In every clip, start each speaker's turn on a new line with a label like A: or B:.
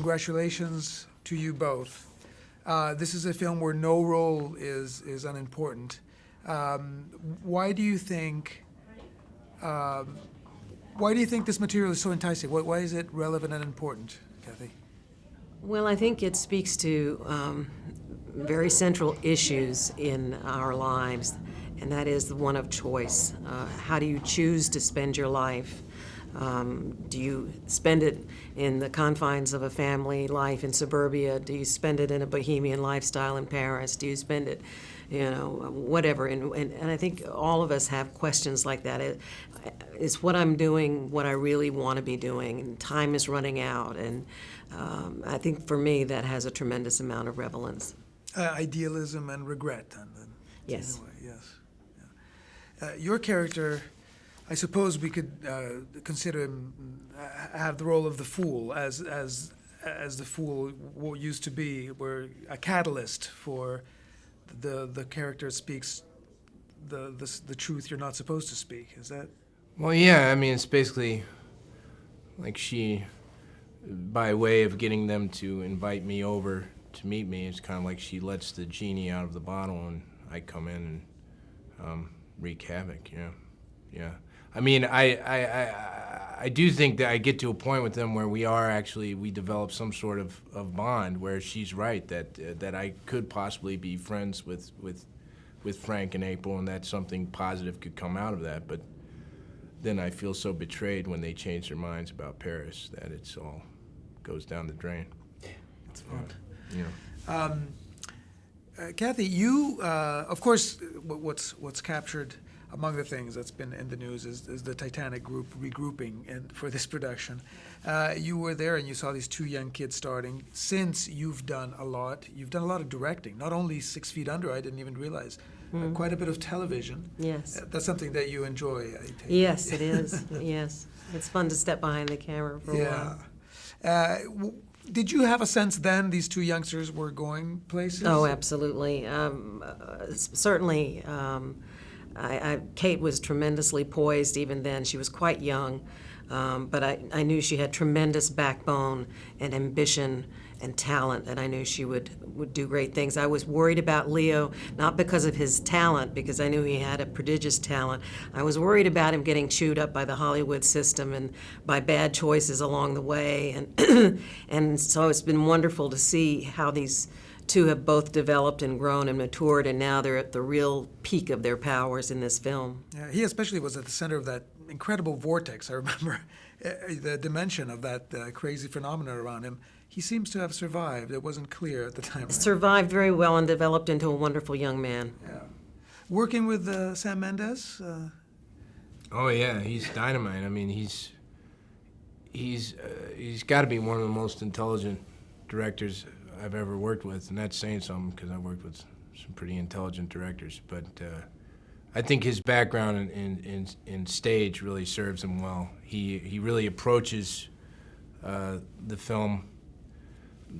A: congratulations to you both. This is a film where no role is unimportant. Why do you think this material is so enticing? Why is it relevant and important, Kathy?
B: Well, I think it speaks to very central issues in our lives, and that is the one of choice. How do you choose to spend your life? Do you spend it in the confines of a family life in suburbia? Do you spend it in a bohemian lifestyle in Paris? Do you spend it, whatever? And I think all of us have questions like that. Is what I'm doing what I really want to be doing? And time is running out. And I think for me that has a tremendous amount of relevance.
A: Idealism and regret.
B: Yes.
A: In a way, yes. Yeah. Your character, I suppose we could consider him have the role of the fool, as the fool used to be, where a catalyst for the character speaks the truth you're not supposed to speak. Is that?
C: Well, yeah. I mean, it's basically like she, by way of getting them to invite me over to meet me, it's kind of like she lets the genie out of the bottle, and I come in and wreak havoc. Yeah. I mean, I do think that I get to a point with them where we develop some sort of bond where she's right that I could possibly be friends with Frank and April, and that something positive could come out of that. But then I feel so betrayed when they change their minds about Paris that it's all goes down the drain.
A: It's fun.
C: Yeah.
A: Kathy, you, of course, what's captured among the things that's been in the news is the Titanic group regrouping for this production. You were there and you saw these two young kids starting. Since you've done a lot of directing, not only 6 Feet Under, I didn't even realize, quite a bit of television.
B: Yes.
A: That's something that you enjoy, I take it.
B: Yes, it is. Yes. It's fun to step behind the camera for a while.
A: Did you have a sense then these two youngsters were going places?
B: Oh, absolutely. Certainly, Kate was tremendously poised even then. She was quite young, but I knew she had tremendous backbone and ambition and talent, and I knew she would do great things. I was worried about Leo, not because of his talent, because I knew he had a prodigious talent. I was worried about him getting chewed up by the Hollywood system and by bad choices along the way, and so it's been wonderful to see how these two have both developed and grown and matured, and now they're at the real peak of their powers in this film.
A: Yeah, he especially was at the center of that incredible vortex. I remember the dimension of that crazy phenomenon around him. He seems to have survived. It wasn't clear at the time. Right?
B: Survived very well and developed into a wonderful young man.
A: Yeah. Working with Sam Mendes?
C: Oh yeah, he's dynamite. I mean, he's got to be one of the most intelligent directors I've ever worked with, and that's saying something because I've worked with some pretty intelligent directors. But I think his background in stage really serves him well. He really approaches the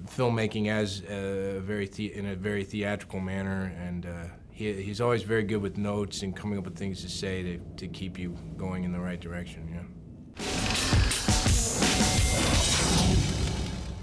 C: filmmaking as in a very theatrical manner, and he's always very good with notes and coming up with things to say to keep you going in the right direction. Yeah.